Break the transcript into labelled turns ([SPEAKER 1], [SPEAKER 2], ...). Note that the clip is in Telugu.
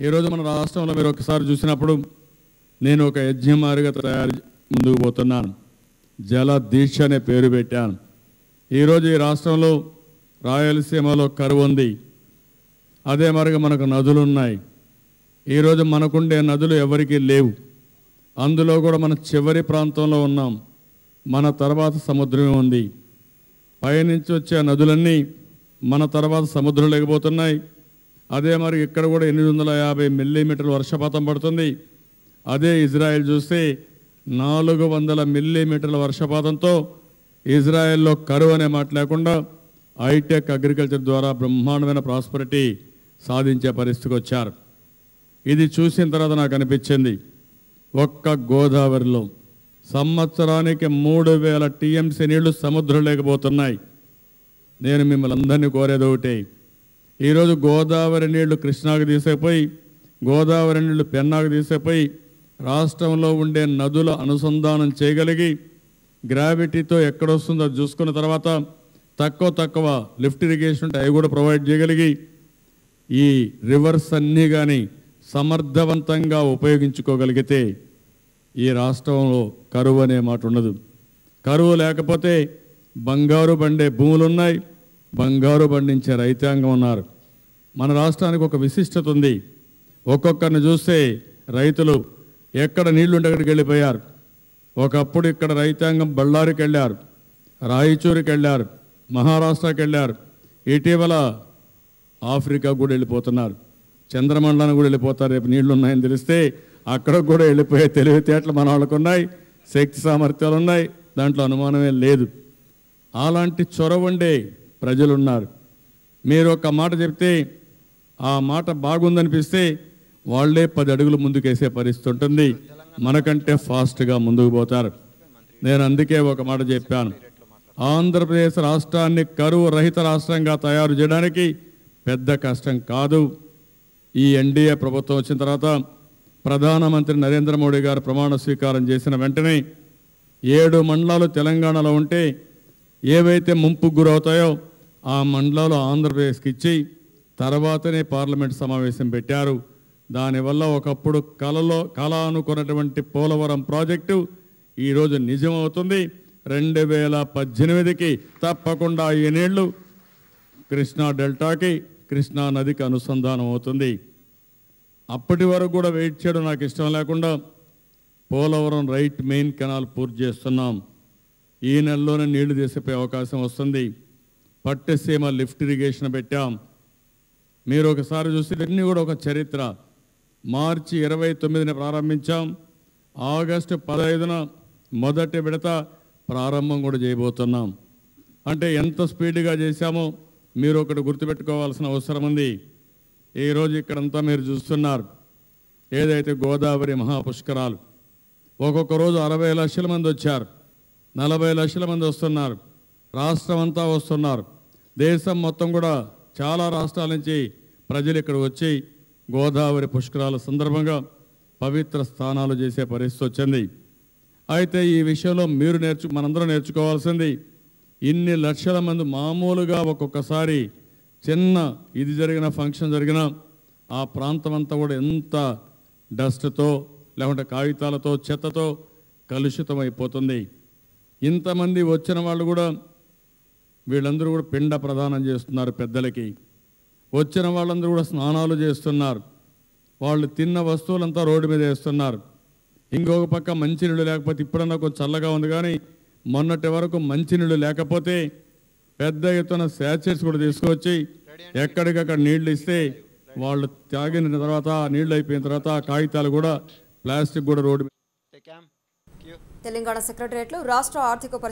[SPEAKER 1] ఈరోజు మన రాష్ట్రంలో మీరు ఒకసారి చూసినప్పుడు నేను ఒక యజ్ఞమారిగా ముందుకు పోతున్నాను. జల దీక్ష అనే పేరు పెట్టాను. ఈరోజు ఈ రాష్ట్రంలో రాయలసీమలో కరువు ఉంది. అదే మరిగా మనకు నదులు ఉన్నాయి. ఈరోజు మనకుండే నదులు ఎవరికీ లేవు. అందులో కూడా మన చివరి ప్రాంతంలో ఉన్నాం. మన తర్వాత సముద్రమే ఉంది. పైనుంచి వచ్చే నదులన్నీ మన తర్వాత సముద్రం లేకపోతున్నాయి. అదే మరి ఇక్కడ కూడా 850 మిల్లీమీటర్ల వర్షపాతం పడుతుంది. అదే ఇజ్రాయెల్ చూస్తే 400 మిల్లీమీటర్ల వర్షపాతంతో ఇజ్రాయెల్లో కరువు అనే మాట లేకుండా హైటెక్ అగ్రికల్చర్ ద్వారా బ్రహ్మాండమైన ప్రాస్పరిటీ సాధించే పరిస్థితికి వచ్చారు. ఇది చూసిన తర్వాత నాకు అనిపించింది, ఒక్క గోదావరిలో సంవత్సరానికి 3000 టీఎంసీ నీళ్లు సముద్రం లేకపోతున్నాయి. నేను మిమ్మల్ని అందరినీ కోరేది ఒకటే, ఈరోజు గోదావరి నీళ్లు కృష్ణాకు తీసేపోయి, గోదావరి నీళ్లు పెన్నాకు తీసేపోయి రాష్ట్రంలో ఉండే నదుల అనుసంధానం చేయగలిగి గ్రావిటీతో ఎక్కడొస్తుందో చూసుకున్న తర్వాత తక్కువ లిఫ్ట్ ఇరిగేషన్ ఉంటే అవి కూడా ప్రొవైడ్ చేయగలిగి ఈ రివర్స్ అన్నీ కానీ సమర్థవంతంగా ఉపయోగించుకోగలిగితే ఈ రాష్ట్రంలో కరువు అనే మాట ఉండదు. కరువు లేకపోతే బంగారు బండే భూములు ఉన్నాయి, బంగారు పండించే రైతాంగం ఉన్నారు. మన రాష్ట్రానికి ఒక విశిష్టత ఉంది. ఒక్కొక్కరిని చూస్తే రైతులు ఎక్కడ నీళ్లుంటే అక్కడికి వెళ్ళిపోయారు. ఒకప్పుడు ఇక్కడ రైతాంగం బళ్ళారికి వెళ్ళారు, రాయచూరుకి వెళ్ళారు, మహారాష్ట్రకి వెళ్ళారు. ఇటీవల ఆఫ్రికా కూడా వెళ్ళిపోతున్నారు, చంద్రమండలానికి కూడా వెళ్ళిపోతారు. రేపు నీళ్లు ఉన్నాయని తెలిస్తే అక్కడ కూడా వెళ్ళిపోయే తెలివితేటలు మన వాళ్ళకు ఉన్నాయి, శక్తి సామర్థ్యాలు ఉన్నాయి, దాంట్లో అనుమానమే లేదు. అలాంటి చొరవ ఉండే ప్రజలున్నారు. మీరు ఒక మాట చెప్తే ఆ మాట బాగుందనిపిస్తే వాళ్ళే 10 అడుగులు ముందుకేసే పరిస్థితి ఉంటుంది. మనకంటే ఫాస్ట్గా ముందుకు పోతారు. నేను అందుకే ఒక మాట చెప్పాను, ఆంధ్రప్రదేశ్ రాష్ట్రాన్ని కరువు రహిత రాష్ట్రంగా తయారు చేయడానికి పెద్ద కష్టం కాదు. ఈ ఎన్డీఏ ప్రభుత్వం వచ్చిన తర్వాత ప్రధానమంత్రి నరేంద్ర మోడీ గారు ప్రమాణ స్వీకారం చేసిన వెంటనే 7 మండలాలు తెలంగాణలో ఉంటే ఏవైతే ముంపుకు గురవుతాయో ఆ మండలాలు ఆంధ్రప్రదేశ్కి ఇచ్చి తర్వాతనే పార్లమెంట్ సమావేశం పెట్టారు. దానివల్ల ఒకప్పుడు కళ అనుకున్నటువంటి పోలవరం ప్రాజెక్టు ఈరోజు నిజమవుతుంది. 2018కి తప్పకుండా ఈ నీళ్లు కృష్ణా డెల్టాకి, కృష్ణా నదికి అనుసంధానం అవుతుంది. అప్పటి వరకు కూడా వెయిట్ చేయడం నాకు ఇష్టం లేకుండా పోలవరం రైట్ మెయిన్ కెనాల్ పూర్తి చేస్తున్నాం. ఈ నెలలోనే నీళ్లు తీసిపోయే అవకాశం వస్తుంది. పట్టసీమ లిఫ్ట్ ఇరిగేషన్ పెట్టాం. మీరు ఒకసారి చూస్తే ఇవన్నీ కూడా ఒక చరిత్ర. మార్చి 29న ప్రారంభించాం, ఆగస్టు 15న మొదటి విడత ప్రారంభం కూడా చేయబోతున్నాం. అంటే ఎంత స్పీడ్గా చేశామో మీరు ఒకటి గుర్తుపెట్టుకోవాల్సిన అవసరం ఉంది. ఈరోజు ఇక్కడంతా మీరు చూస్తున్నారు, ఏదైతే గోదావరి మహాపుష్కరాలు ఒక్కొక్క రోజు 60 లక్షల మంది వచ్చారు, 40 లక్షల మంది వస్తున్నారు, రాష్ట్రం అంతా వస్తున్నారు. దేశం మొత్తం కూడా చాలా రాష్ట్రాల నుంచి ప్రజలు ఇక్కడ వచ్చి గోదావరి పుష్కరాల సందర్భంగా పవిత్ర స్నానాలు చేసే పరిస్థితి వచ్చింది. అయితే ఈ విషయంలో మీరు మనందరం నేర్చుకోవాల్సింది, ఇన్ని లక్షల మంది మామూలుగా ఒక్కొక్కసారి చిన్న ఇది జరిగిన ఫంక్షన్ జరిగిన ఆ ప్రాంతం అంతా కూడా ఎంత డస్ట్తో లేకుంటే కాగితాలతో చెత్తతో కలుషితం అయిపోతుంది. ఇంతమంది వచ్చిన వాళ్ళు కూడా వీళ్ళందరూ కూడా పిండ ప్రదానం చేస్తున్నారు పెద్దలకి. వచ్చిన వాళ్ళందరూ కూడా స్నానాలు చేస్తున్నారు. వాళ్ళు తిన్న వస్తువులంతా రోడ్డు మీద వేస్తున్నారు. ఇంకొక పక్క మంచినీళ్ళు లేకపోతే, ఇప్పుడన్నా కొంచెం చల్లగా ఉంది కానీ మొన్నటి వరకు మంచినీళ్ళు లేకపోతే పెద్ద ఎత్తున శాచెట్స్ కూడా తీసుకొచ్చి ఎక్కడికక్కడ నీళ్లు ఇస్తే వాళ్ళు తాగిన తర్వాత నీళ్లు అయిపోయిన తర్వాత కాగితాలు కూడా ప్లాస్టిక్ కూడా రోడ్డు.
[SPEAKER 2] తెలంగాణ సెక్రటరియట్లో రాష్ట్ర ఆర్థిక